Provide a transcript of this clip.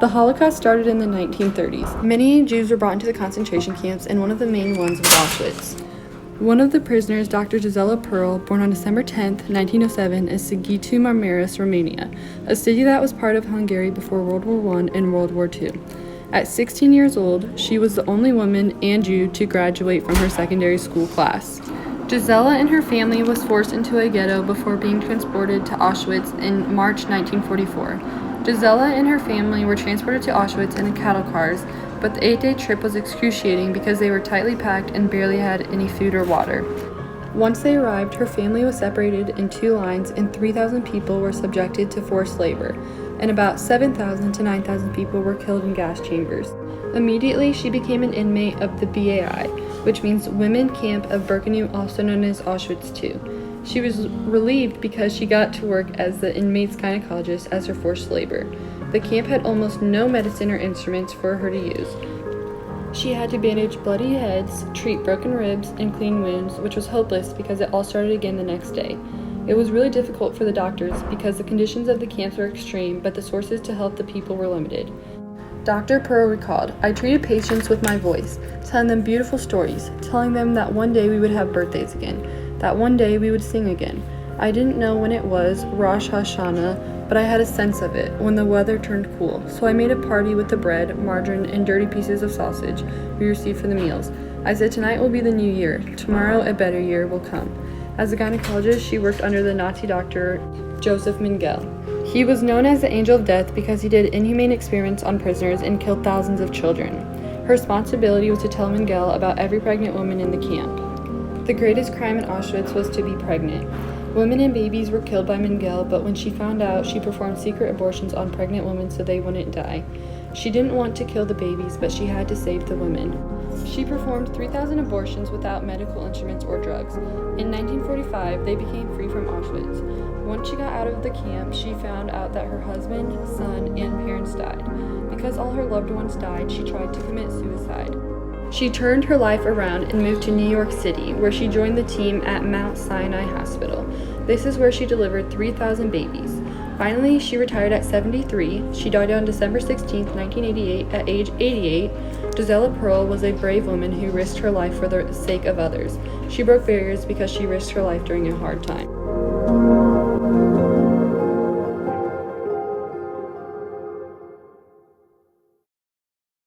The Holocaust started in the 1930s. Many Jews were brought into the concentration camps, and one of the main ones was Auschwitz. One of the prisoners, Dr. Gisella Perl, born on December 10, 1907, in Sighetu Marmaris, Romania, a city that was part of Hungary before World War I and World War II. At 16 years old, she was the only woman and Jew to graduate from her secondary school class. Gisella and her family was forced into a ghetto before being transported to Auschwitz in March 1944. Gisella and her family were transported to Auschwitz in cattle cars, but the 8-day trip was excruciating because they were tightly packed and barely had any food or water. Once they arrived, her family was separated in 2 lines and 3,000 people were subjected to forced labor, and about 7,000 to 9,000 people were killed in gas chambers. Immediately, she became an inmate of the BAI, which means Women Camp of Birkenau, also known as Auschwitz II. She was relieved because she got to work as the inmate's gynecologist as her forced labor. The camp had almost no medicine or instruments for her to use. She had to bandage bloody heads, treat broken ribs, and clean wounds, which was hopeless because it all started again the next day. It was really difficult for the doctors because the conditions of the camps were extreme, but the sources to help the people were limited. Dr. Perl recalled, "I treated patients with my voice, telling them beautiful stories, telling them that one day we would have birthdays again, that one day we would sing again. I didn't know when it was Rosh Hashanah, but I had a sense of it when the weather turned cool, so I made a party with the bread, margarine, and dirty pieces of sausage we received for the meals. I said tonight will be the new year, tomorrow a better year will come." As a gynecologist, she worked under the Nazi doctor Joseph Mengele. He was known as the Angel of Death because he did inhumane experiments on prisoners and killed thousands of children. Her responsibility was to tell Mengele about every pregnant woman in the camp. The greatest crime in Auschwitz was to be pregnant. Women and babies were killed by Mengele, but when she found out, she performed secret abortions on pregnant women so they wouldn't die. She didn't want to kill the babies, but she had to save the women. She performed 3,000 abortions without medical instruments or drugs. In 1945, they became free from Auschwitz. Once she got out of the camp, she found out that her husband, son, and parents died. Because all her loved ones died, she tried to commit suicide. She turned her life around and moved to New York City, where she joined the team at Mount Sinai Hospital. This is where she delivered 3,000 babies. Finally, she retired at 73. She died on December 16, 1988, at age 88. Gisella Perl was a brave woman who risked her life for the sake of others. She broke barriers because she risked her life during a hard time.